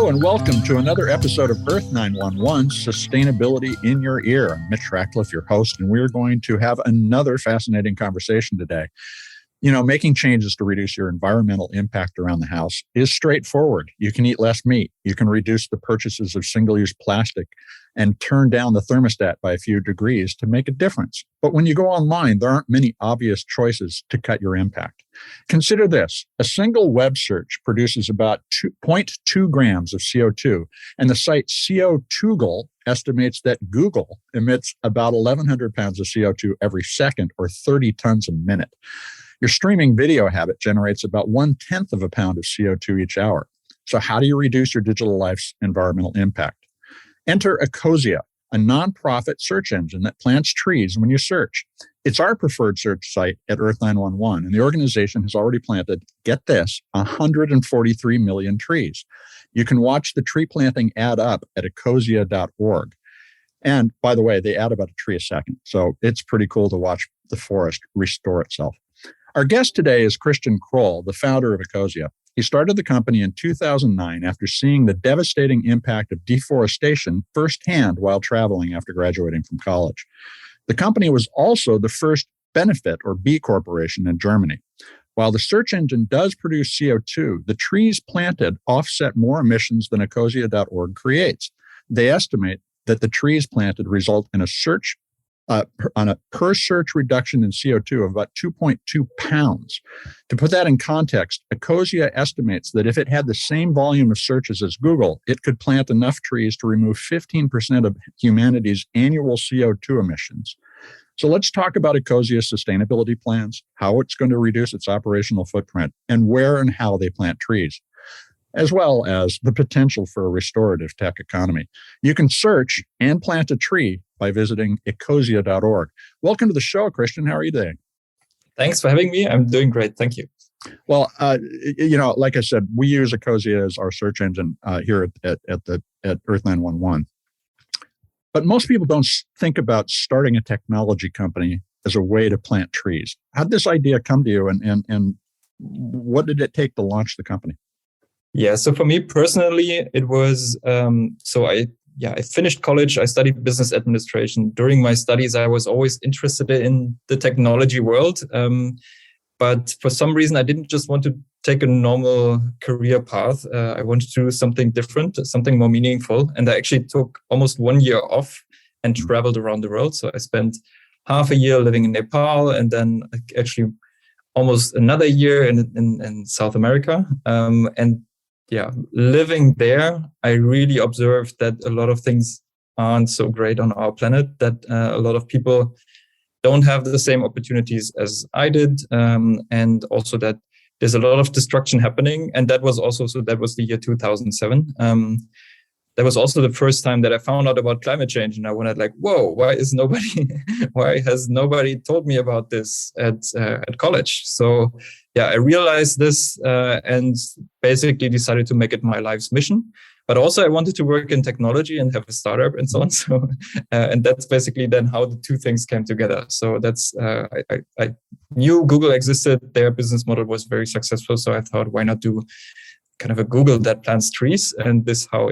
Hello and welcome to another episode of Earth911, Sustainability in Your Ear. I'm Mitch Ratcliffe, your host, and we're going to have another fascinating conversation today. You know, making changes to reduce your environmental impact around the house is straightforward. You can eat less meat. You can reduce the purchases of single-use plastic and turn down the thermostat by a few degrees to make a difference. But when you go online, there aren't many obvious choices to cut your impact. Consider this. A single web search produces about 0.2 grams of CO2, and the site CO2gle estimates that Google emits about 1,100 pounds of CO2 every second, or 30 tons a minute. Your streaming video habit generates about 1/10 of a pound of CO2 each hour. So how do you reduce your digital life's environmental impact? Enter Ecosia, a nonprofit search engine that plants trees when you search. It's our preferred search site at Earth911, and the organization has already planted, get this, 143 million trees. You can watch the tree planting add up at ecosia.org. And by the way, they add about a tree a second. So it's pretty cool to watch the forest restore itself. Our guest today is Kroll, the founder of Ecosia. He started the company in 2009 after seeing the devastating impact of deforestation firsthand while traveling after graduating from college. The company was also the first benefit or B Corporation in Germany. While the search engine does produce CO2, the trees planted offset more emissions than ecosia.org creates. They estimate that the trees planted result in on a per search reduction in CO2 of about 2.2 pounds. To put that in context, Ecosia estimates that if it had the same volume of searches as Google, it could plant enough trees to remove 15% of humanity's annual CO2 emissions. So let's talk about Ecosia's sustainability plans, how it's going to reduce its operational footprint, and where and how they plant trees, as well as the potential for a restorative tech economy. You can search and plant a tree by visiting ecosia.org. Welcome to the show, Christian. How are you doing? Thanks for having me. I'm doing great. Thank you. Well, like I said, we use Ecosia as our search engine here at Earth911. But most people don't think about starting a technology company as a way to plant trees. How did this idea come to you, and what did it take to launch the company? Yeah, so for me personally, it was, I finished college. I studied business administration. During my studies, I was always interested in the technology world. But for some reason, I didn't just want to take a normal career path. I wanted to do something different, something more meaningful. And I actually took almost 1 year off and traveled around the world. So I spent half a year living in Nepal, and then actually almost another year in South America. Living there, I really observed that a lot of things aren't so great on our planet, that a lot of people don't have the same opportunities as I did. And also that there's a lot of destruction happening. And that was the year 2007. That was also the first time that I found out about climate change. And I wanted whoa, why has nobody told me about this at college? So I realized this and basically decided to make it my life's mission. But also I wanted to work in technology and have a startup and so on. So, and that's basically then how the two things came together. So that's, I knew Google existed. Their business model was very successful. So I thought, why not do kind of a Google that plants trees? And this is how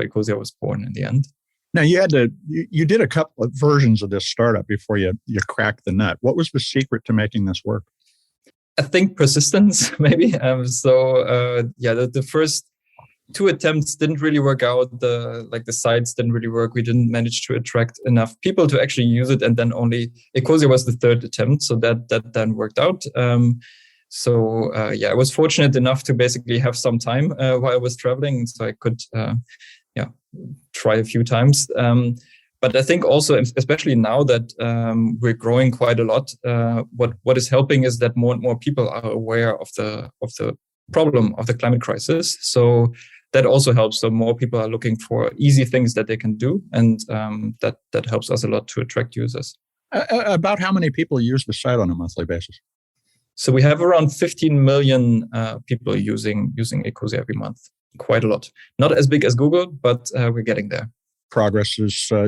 Ecosia was born in the end. Now you did a couple of versions of this startup before you cracked the nut. What was the secret to making this work? I think persistence, maybe. The first 2 attempts didn't really work out. The sites didn't really work. We didn't manage to attract enough people to actually use it. And then only Ecosia was the 3rd attempt. So that then worked out. I was fortunate enough to basically have some time while I was traveling. So I could try a few times. But I think also, especially now that we're growing quite a lot, what is helping is that more and more people are aware of the problem of the climate crisis. So that also helps. So more people are looking for easy things that they can do, and that helps us a lot to attract users. About how many people use the site on a monthly basis? So we have around 15 million people using Ecosia every month. Quite a lot. Not as big as Google, but we're getting there. progress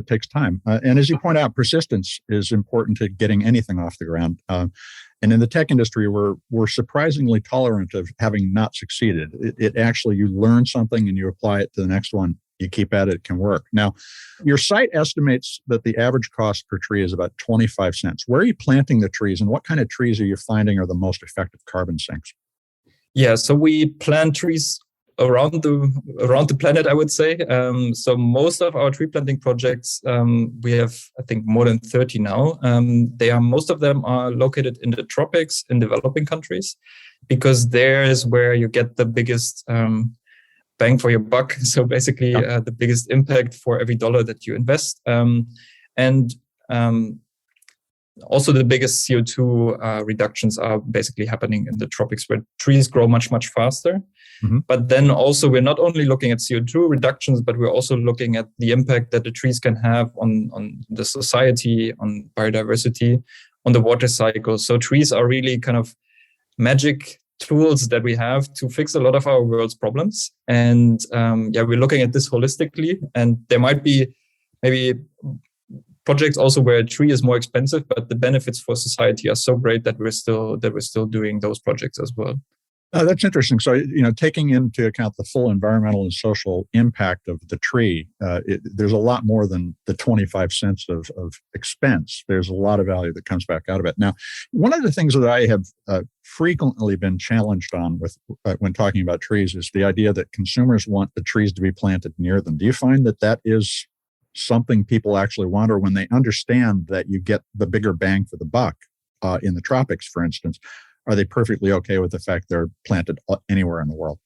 takes time. And as you point out, persistence is important to getting anything off the ground. And in the tech industry, we're surprisingly tolerant of having not succeeded. It actually, you learn something and you apply it to the next one. You keep at it, it can work. Now, your site estimates that the average cost per tree is about 25 cents. Where are you planting the trees, and what kind of trees are you finding are the most effective carbon sinks? Yeah, so we plant trees around the planet, I would say. So most of our tree planting projects, we have, I think, more than 30 now. Most of them are located in the tropics in developing countries, because there is where you get the biggest bang for your buck. So basically, the biggest impact for every dollar that you invest. Also, the biggest CO2 reductions are basically happening in the tropics, where trees grow much, much faster. Mm-hmm. But then also, we're not only looking at CO2 reductions, but we're also looking at the impact that the trees can have on the society, on biodiversity, on the water cycle. So trees are really kind of magic tools that we have to fix a lot of our world's problems. And we're looking at this holistically. And there might be maybe projects also where a tree is more expensive, but the benefits for society are so great that we're still doing those projects as well. That's interesting. So, taking into account the full environmental and social impact of the tree, there's a lot more than the 25 cents of expense. There's a lot of value that comes back out of it. Now, one of the things that I have frequently been challenged on when talking about trees is the idea that consumers want the trees to be planted near them. Do you find that is something people actually want, or when they understand that you get the bigger bang for the buck in the tropics, for instance, are they perfectly okay with the fact they're planted anywhere in the world?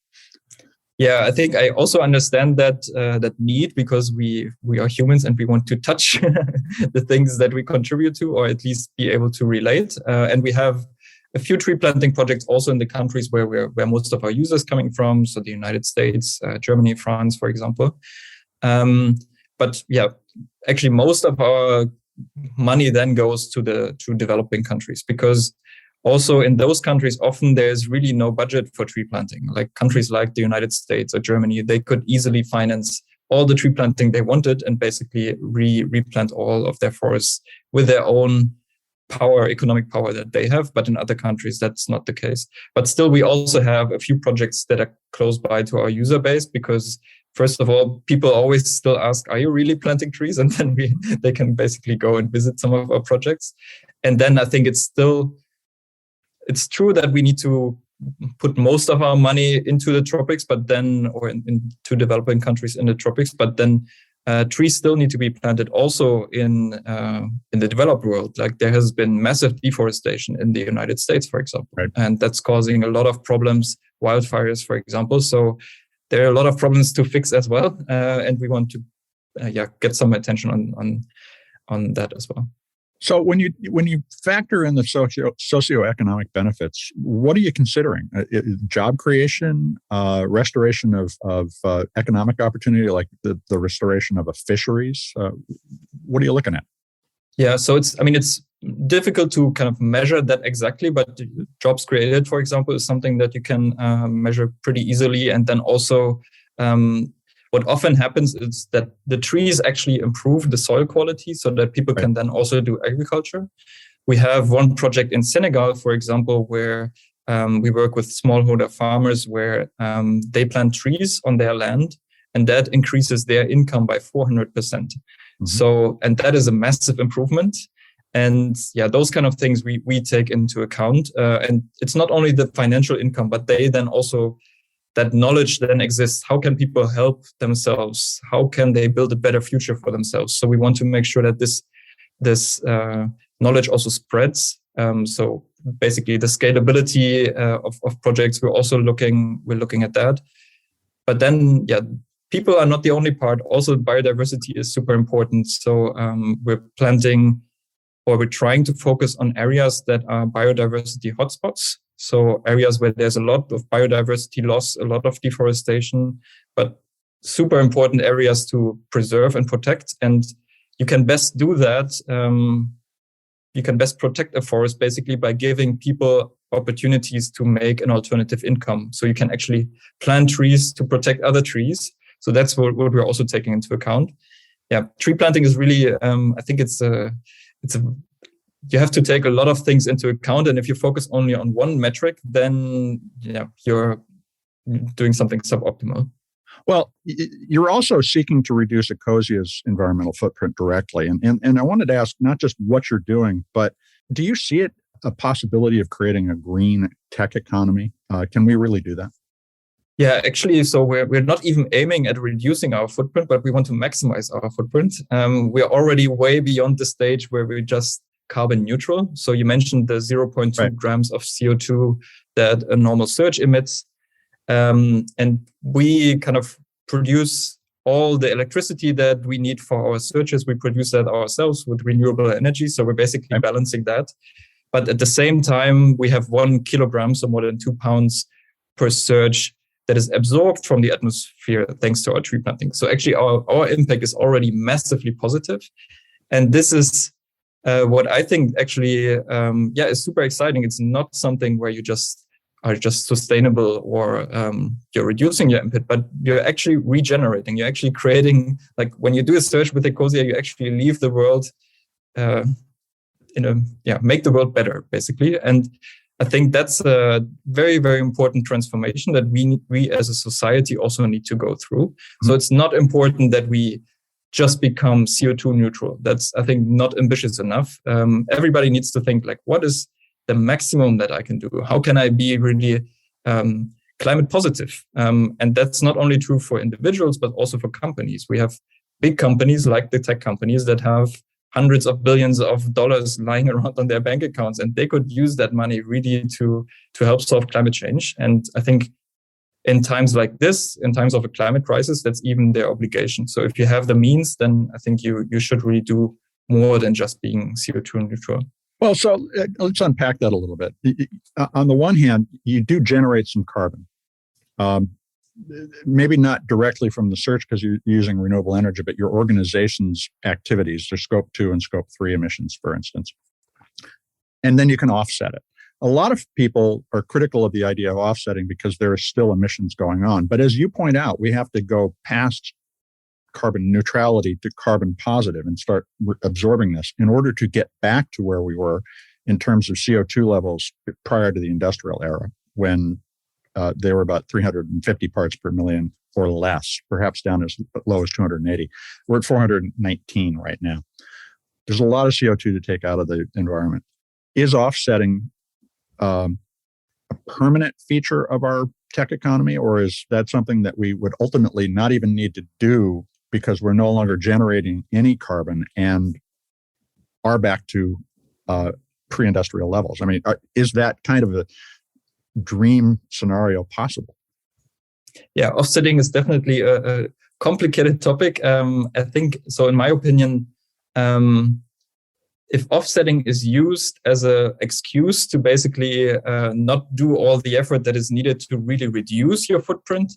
Yeah, I think I also understand that need, because we are humans and we want to touch the things that we contribute to, or at least be able to relate. And we have a few tree planting projects also in the countries where most of our users coming from, so the United States, Germany, France, for example. But yeah, actually, most of our money then goes to developing countries, because also in those countries, often there's really no budget for tree planting. Like countries like the United States or Germany, they could easily finance all the tree planting they wanted and basically replant all of their forests with their own economic power that they have. But in other countries, that's not the case. But still, we also have a few projects that are close by to our user base, because first of all, people always still ask, are you really planting trees? And then they can basically go and visit some of our projects. And then I think it's true that we need to put most of our money into the tropics, but then, or into developing countries in the tropics, but then trees still need to be planted also in the developed world. Like there has been massive deforestation in the United States, for example, right. And that's causing a lot of problems, wildfires, for example. So there are a lot of problems to fix as well, and we want to get some attention on that as well. So when you factor in the socioeconomic benefits, what are you considering? Job creation, restoration of economic opportunity, like the restoration of a fisheries. What are you looking at? Yeah, so it's difficult to kind of measure that exactly, but jobs created, for example, is something that you can measure pretty easily. And then also, what often happens is that the trees actually improve the soil quality so that people can then also do agriculture. We have one project in Senegal, for example, where we work with smallholder farmers where they plant trees on their land, and that increases their income by 400%. Mm-hmm. So, and that is a massive improvement. And yeah, those kind of things we take into account. And it's not only the financial income, but they then also, that knowledge then exists. How can people help themselves? How can they build a better future for themselves? So we want to make sure that this knowledge also spreads. So basically the scalability of projects, we're looking at that. But then, people are not the only part. Also, biodiversity is super important. So we're planting, or we're trying to focus on areas that are biodiversity hotspots. So areas where there's a lot of biodiversity loss, a lot of deforestation, but super important areas to preserve and protect. And you can best do that. You can best protect a forest basically by giving people opportunities to make an alternative income. So you can actually plant trees to protect other trees. So that's what we're also taking into account. tree planting is really, I think you have to take a lot of things into account. And if you focus only on one metric, then you're doing something suboptimal. Well, you're also seeking to reduce Ecosia's environmental footprint directly. And I wanted to ask not just what you're doing, but do you see it a possibility of creating a green tech economy? Can we really do that? Yeah, actually, so we're not even aiming at reducing our footprint, but we want to maximize our footprint. We're already way beyond the stage where we're just carbon neutral. So you mentioned the 0.2 grams of CO2 that a normal search emits. And we kind of produce all the electricity that we need for our searches. We produce that ourselves with renewable energy. So we're basically balancing that. But at the same time, we have 1 kilogram, so more than 2 pounds per search that is absorbed from the atmosphere thanks to our tree planting. So actually our impact is already massively positive. And this is what I think actually is super exciting. It's not something where you are just sustainable or you're reducing your impact, but you're actually regenerating. You're actually creating, like when you do a search with Ecosia, you actually leave the world make the world better, basically. And I think that's a very, very important transformation that we as a society also need to go through. Mm-hmm. So it's not important that we just become CO2 neutral. That's, I think, not ambitious enough. Everybody needs to think like, what is the maximum that I can do? How can I be really climate positive? And that's not only true for individuals, but also for companies. We have big companies like the tech companies that have hundreds of billions of dollars lying around on their bank accounts, and they could use that money really to help solve climate change. And I think in times like this, in times of a climate crisis, that's even their obligation. So if you have the means, then I think you should really do more than just being CO2 neutral. Well, so let's unpack that a little bit. On the one hand, you do generate some carbon. Maybe not directly from the search because you're using renewable energy, but your organization's activities, their scope 2 and scope 3 emissions, for instance. And then you can offset it. A lot of people are critical of the idea of offsetting because there is still emissions going on. But as you point out, we have to go past carbon neutrality to carbon positive and start absorbing this in order to get back to where we were in terms of CO2 levels prior to the industrial era, when they were about 350 parts per million or less, perhaps down as low as 280. We're at 419 right now. There's a lot of CO2 to take out of the environment. Is offsetting a permanent feature of our tech economy, or is that something that we would ultimately not even need to do because we're no longer generating any carbon and are back to pre-industrial levels? I mean, is that kind of a dream scenario possible? Yeah, offsetting is definitely a complicated topic. I think so. In my opinion, if offsetting is used as an excuse to basically not do all the effort that is needed to really reduce your footprint,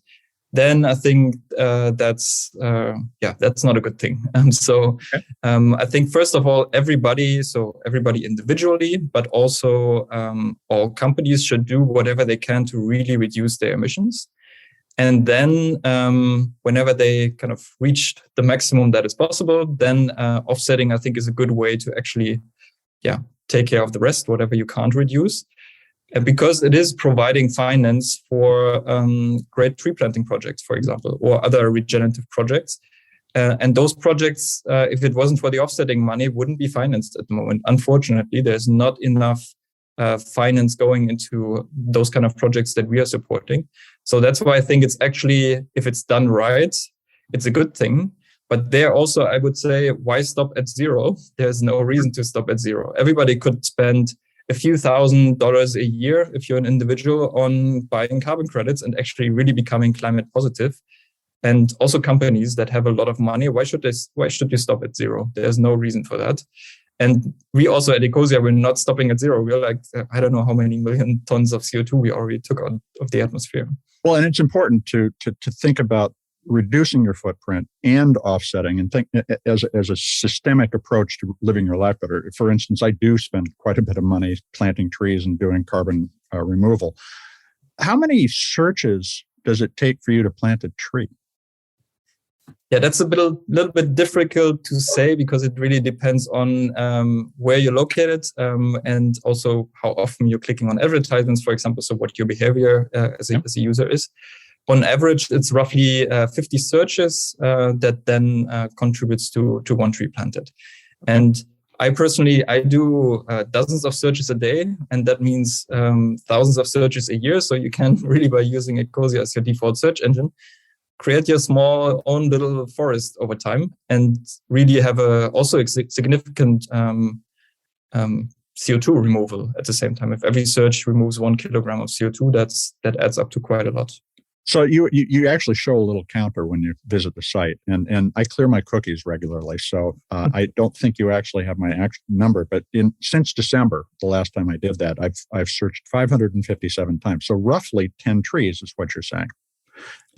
then I think that's not a good thing. I think first of all, everybody individually, but also all companies should do whatever they can to really reduce their emissions. And then whenever they kind of reached the maximum that is possible, then offsetting, I think, is a good way to actually take care of the rest, whatever you can't reduce. Because it is providing finance for great tree planting projects, for example, or other regenerative projects. And those projects, if it wasn't for the offsetting money, wouldn't be financed at the moment. Unfortunately, there's not enough finance going into those kind of projects that we are supporting. So that's why I think it's actually, if it's done right, it's a good thing. But there also, I would say, why stop at zero? There's no reason to stop at zero. Everybody could spend a few $1,000s a year if you're an individual on buying carbon credits and actually really becoming climate positive. And also companies that have a lot of money, why should you stop at zero? There's no reason for that. And we also at Ecosia, we're not stopping at zero. We're like, I don't know how many million tons of CO2 we already took out of the atmosphere. Well, and it's important to think about reducing your footprint and offsetting, and think as a systemic approach to living your life better. For instance, I do spend quite a bit of money planting trees and doing carbon removal. How many searches does it take for you to plant a tree? Yeah, that's little bit difficult to say because it really depends on where you're located and also how often you're clicking on advertisements, for example. So what your behavior as a user is. On average, it's roughly 50 searches that then contributes to one tree planted. And I personally do dozens of searches a day, and that means thousands of searches a year. So you can really, by using Ecosia as your default search engine, create your small own little forest over time and really have also a significant CO2 removal at the same time. If every search removes 1 kilogram of CO2, that adds up to quite a lot. So you actually show a little counter when you visit the site, and I clear my cookies regularly. So I don't think you actually have my actual number, but since December, the last time I did that, I've searched 557 times. So roughly 10 trees is what you're saying.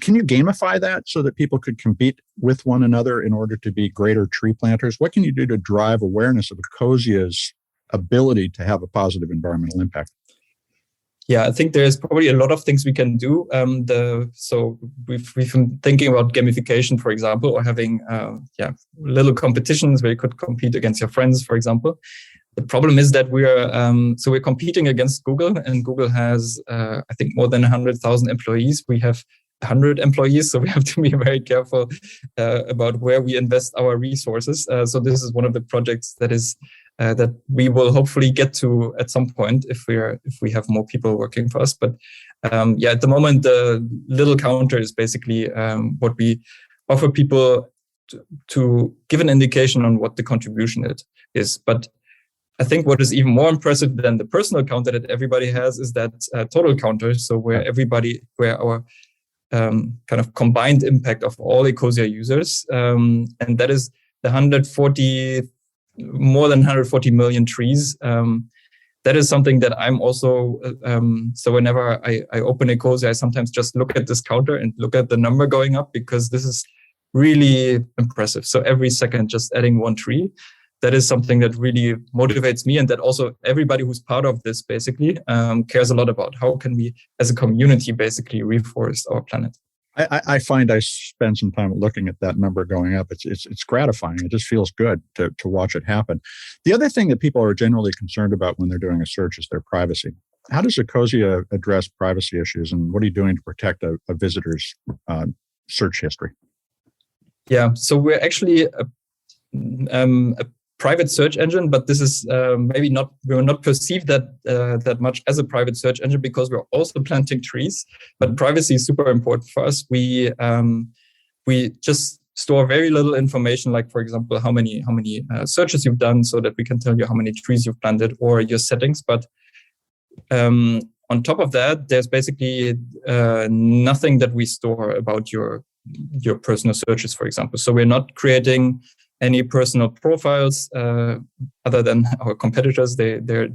Can you gamify that so that people could compete with one another in order to be greater tree planters? What can you do to drive awareness of Ecosia's ability to have a positive environmental impact? Yeah, I think there's probably a lot of things we can do. So we've been thinking about gamification, for example, or having little competitions where you could compete against your friends, for example. The problem is that we're competing against Google, and Google has I think more than 100,000 employees. We have 100 employees, so we have to be very careful about where we invest our resources. So this is one of the projects that we will hopefully get to at some point if we have more people working for us. But at the moment, the little counter is basically what we offer people to give an indication on what the contribution is. But I think what is even more impressive than the personal counter that everybody has is that total counter. So where our kind of combined impact of all Ecosia users, and that is the more than 140 million trees. That is something that I'm also, so whenever I open Ecosia, I sometimes just look at this counter and look at the number going up, because this is really impressive. So every second, just adding one tree, that is something that really motivates me, and that also everybody who's part of this basically cares a lot about. How can we, as a community, basically reforest our planet? I find I spend some time looking at that number going up. It's gratifying. It just feels good to watch it happen. The other thing that people are generally concerned about when they're doing a search is their privacy. How does Ecosia address privacy issues, and what are you doing to protect a visitor's search history? Yeah, so we're actually a private search engine, but this is we're not perceived that much as a private search engine because we're also planting trees. But privacy is super important for us. We just store very little information, like for example, how many searches you've done, so that we can tell you how many trees you've planted or your settings. But on top of that, there's basically nothing that we store about your personal searches, for example. So we're not creating any personal profiles other than our competitors. They're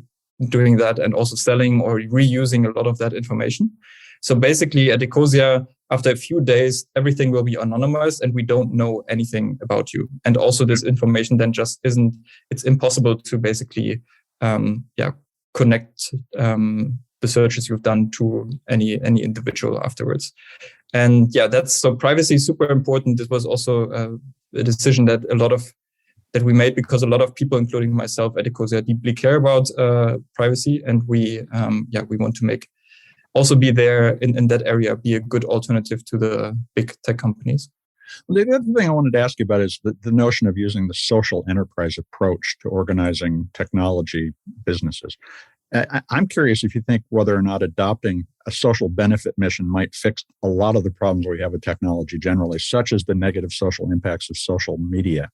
doing that and also selling or reusing a lot of that information. So basically at Ecosia, after a few days, everything will be anonymized and we don't know anything about you. And also this information then just it's impossible to basically connect the searches you've done to any individual afterwards. And so privacy is super important. This was also a decision that we made because a lot of people, including myself at Ecosia, deeply care about privacy, and we want to also be there in that area, be a good alternative to the big tech companies. Well, the other thing I wanted to ask you about is the notion of using the social enterprise approach to organizing technology businesses. I'm curious if you think whether or not adopting a social benefit mission might fix a lot of the problems we have with technology generally, such as the negative social impacts of social media.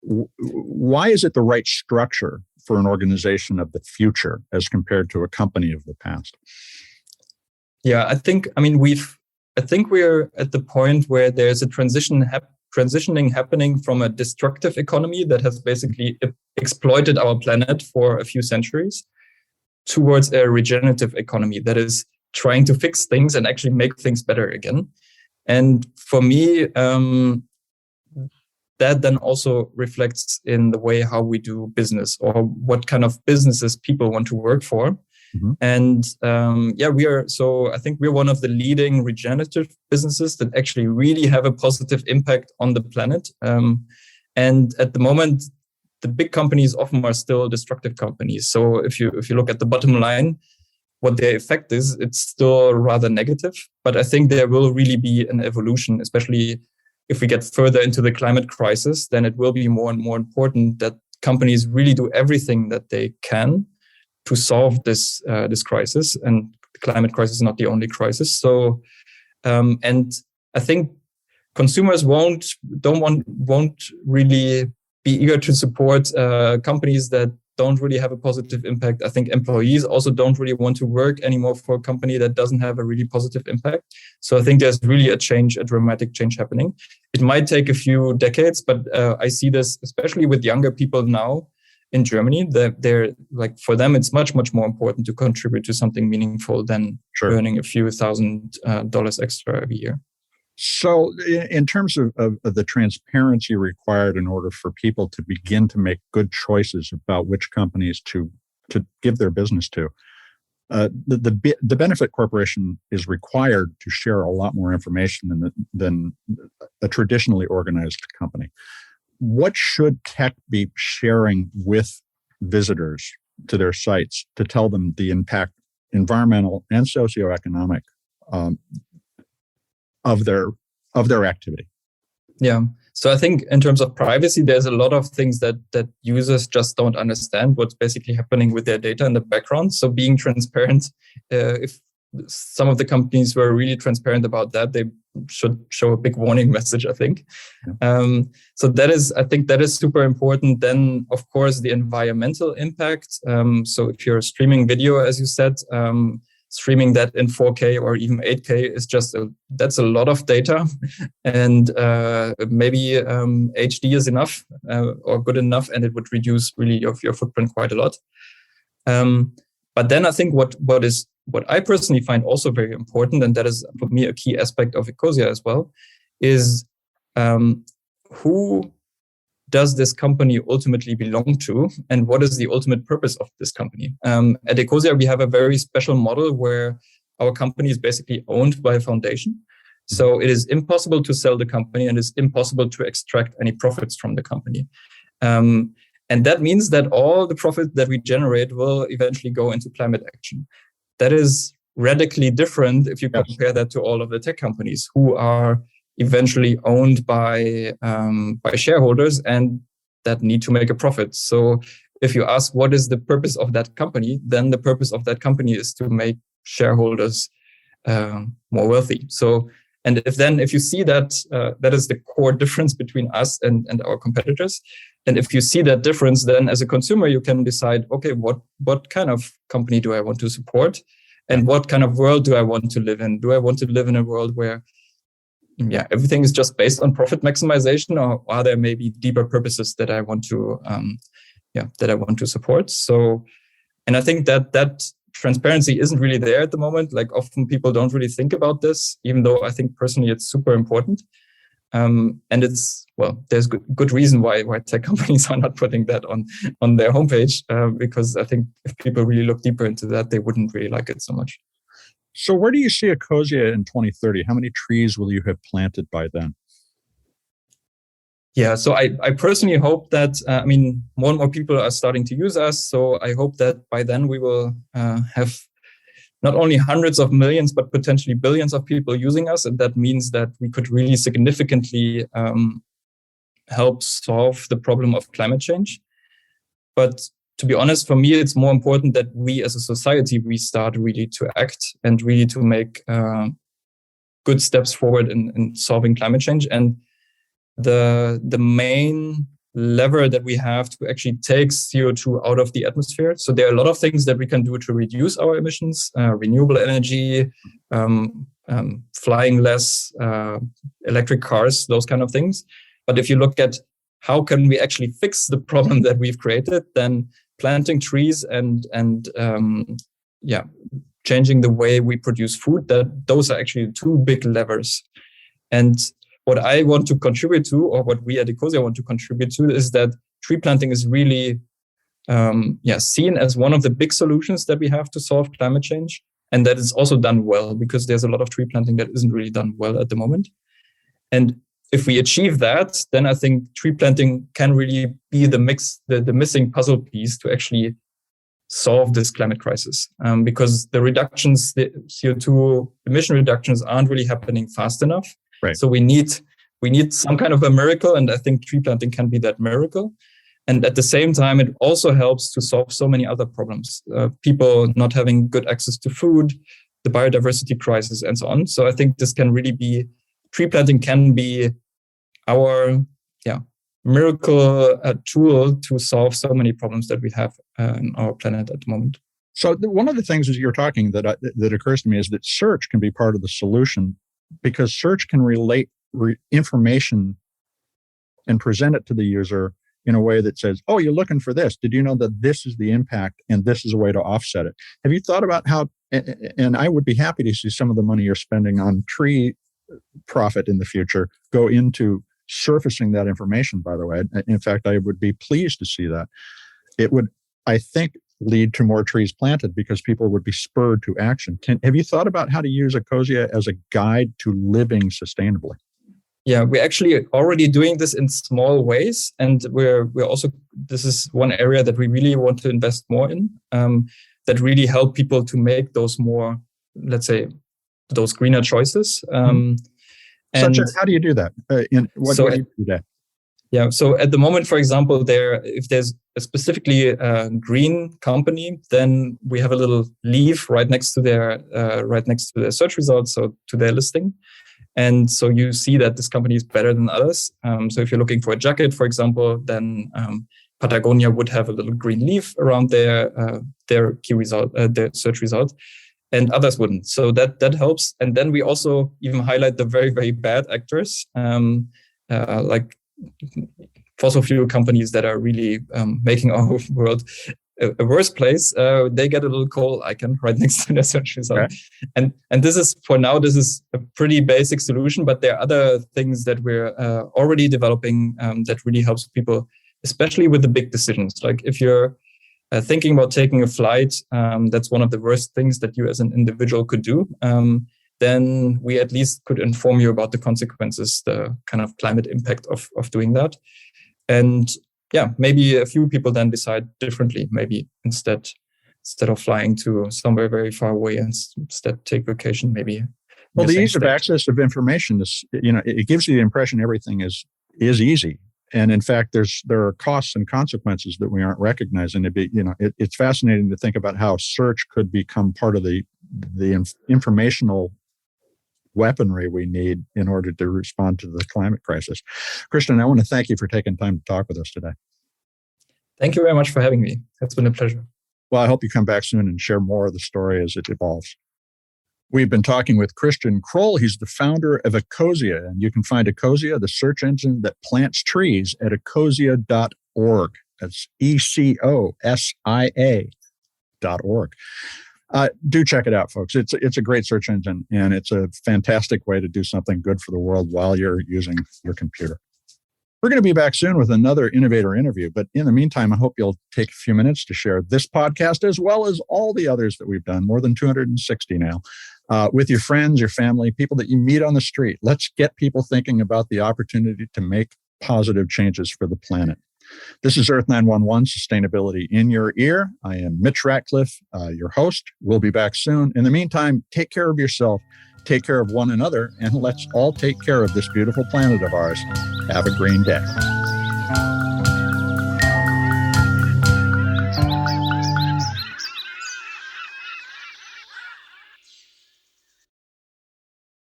Why is it the right structure for an organization of the future as compared to a company of the past? Yeah, I think we're at the point where there's a transitioning happening from a destructive economy that has basically exploited our planet for a few centuries towards a regenerative economy that is trying to fix things and actually make things better again. And for me, that then also reflects in the way how we do business or what kind of businesses people want to work for. And I think we're one of the leading regenerative businesses that actually really have a positive impact on the planet. And at the moment, the big companies often are still destructive companies. So if you look at the bottom line, what their effect is, it's still rather negative. But I think there will really be an evolution, especially if we get further into the climate crisis. Then it will be more and more important that companies really do everything that they can to solve this crisis. And the climate crisis is not the only crisis. So, and I think consumers won't really be eager to support companies that don't really have a positive impact. I think employees also don't really want to work anymore for a company that doesn't have a really positive impact. So I think there's really a dramatic change happening. It might take a few decades, but I see this especially with younger people now in Germany, that they're like, for them, it's much, much more important to contribute to something meaningful than earning a few $1,000 extra every year. So in terms of the transparency required in order for people to begin to make good choices about which companies to give their business to, the benefit corporation is required to share a lot more information than a traditionally organized company. What should tech be sharing with visitors to their sites to tell them the impact, environmental and socioeconomic, of their activity? Yeah. So I think in terms of privacy, there's a lot of things that users just don't understand what's basically happening with their data in the background. So being transparent, if some of the companies were really transparent about that, they should show a big warning message, I think. Yeah. So I think that is super important. Then, of course, the environmental impact. So if you're streaming video, as you said, streaming that in 4K or even 8K is that's a lot of data, and maybe HD is enough or good enough, and it would reduce really your footprint quite a lot. But then I think what I personally find also very important, and that is for me a key aspect of Ecosia as well, is who does this company ultimately belong to, and what is the ultimate purpose of this company? At Ecosia, we have a very special model where our company is basically owned by a foundation. So it is impossible to sell the company, and it's impossible to extract any profits from the company. And that means that all the profit that we generate will eventually go into climate action. That is radically different if you compare that to all of the tech companies who are eventually owned by shareholders and that need to make a profit. So if you ask what is the purpose of that company, then the purpose of that company is to make shareholders more wealthy. So, and if you see that that is the core difference between us and our competitors, and if you see that difference, then as a consumer you can decide, okay, what kind of company do I want to support, and what kind of world do I want to live in? Do I want to live in a world where everything is just based on profit maximization, or are there maybe deeper purposes that I want to support? So, and I think that transparency isn't really there at the moment. Like often people don't really think about this, even though I think personally it's super important. And there's good reason why tech companies are not putting that on their homepage, because I think if people really look deeper into that, they wouldn't really like it so much. So where do you see Ecosia in 2030? How many trees will you have planted by then? Yeah, so I personally hope that, more and more people are starting to use us. So I hope that by then we will have not only hundreds of millions, but potentially billions of people using us. And that means that we could really significantly help solve the problem of climate change. But to be honest, for me, it's more important that we as a society, we start really to act and really to make good steps forward in solving climate change. And the main lever that we have to actually take CO2 out of the atmosphere. So there are a lot of things that we can do to reduce our emissions, renewable energy, flying less, electric cars, those kind of things. But if you look at how can we actually fix the problem that we've created, then planting trees and changing the way we produce food, those are actually two big levers. And what I want to contribute to, or what we at Ecosia want to contribute to, is that tree planting is really seen as one of the big solutions that we have to solve climate change. And that is also done well, because there's a lot of tree planting that isn't really done well at the moment. And if we achieve that, then I think tree planting can really be the missing puzzle piece to actually solve this climate crisis. Because the CO2 emission reductions aren't really happening fast enough. Right. So we need some kind of a miracle, and I think tree planting can be that miracle. And at the same time, it also helps to solve so many other problems. People not having good access to food, the biodiversity crisis, and so on. So I think this can really be, tree planting can be our miracle tool to solve so many problems that we have on our planet at the moment. So one of the things as you're talking that occurs to me is that search can be part of the solution, because search can relate information and present it to the user in a way that says, oh, you're looking for this. Did you know that this is the impact and this is a way to offset it? Have you thought about how, and I would be happy to see some of the money you're spending on tree profit in the future go into surfacing that information, by the way. In fact, I would be pleased to see that. It would, I think, lead to more trees planted because people would be spurred to action. Have you thought about how to use Ecosia as a guide to living sustainably? Yeah, we're actually already doing this in small ways. And we're also, this is one area that we really want to invest more in, that really help people to make those more, let's say, those greener choices. Such as, how do you do that? What do you do today? Yeah, so at the moment, for example, if there's a specifically green company, then we have a little leaf right next to their search results, so to their listing. And so you see that this company is better than others. So if you're looking for a jacket, for example, then Patagonia would have a little green leaf around their key result, their search result, and others wouldn't. So that helps. And then we also even highlight the very, very bad actors, like fossil fuel companies that are really making our world a worse place. They get a little coal icon right next to their search result. Okay. And this is, for now, this is a pretty basic solution, but there are other things that we're already developing that really helps people, especially with the big decisions. Like if you're thinking about taking a flight, that's one of the worst things that you as an individual could do. Then we at least could inform you about the consequences, the kind of climate impact of doing that. And yeah, maybe a few people then decide differently. Maybe instead of flying to somewhere very far away, and instead take vacation. Maybe. Well, the ease of access of information is, it gives you the impression everything is easy, and in fact, there are costs and consequences that we aren't recognizing. It's fascinating to think about how search could become part of the informational weaponry we need in order to respond to the climate crisis. Christian, I want to thank you for taking time to talk with us today. Thank you very much for having me. It's been a pleasure. Well, I hope you come back soon and share more of the story as it evolves. We've been talking with Christian Kroll. He's the founder of Ecosia, and you can find Ecosia, the search engine that plants trees, at ecosia.org. That's ECOSIA.org. Do check it out, folks. It's a great search engine, and it's a fantastic way to do something good for the world while you're using your computer. We're going to be back soon with another innovator interview, but in the meantime, I hope you'll take a few minutes to share this podcast as well as all the others that we've done, more than 260 now, with your friends, your family, people that you meet on the street. Let's get people thinking about the opportunity to make positive changes for the planet. This is Earth911, Sustainability in Your Ear. I am Mitch Ratcliffe, your host. We'll be back soon. In the meantime, take care of yourself, take care of one another, and let's all take care of this beautiful planet of ours. Have a green day.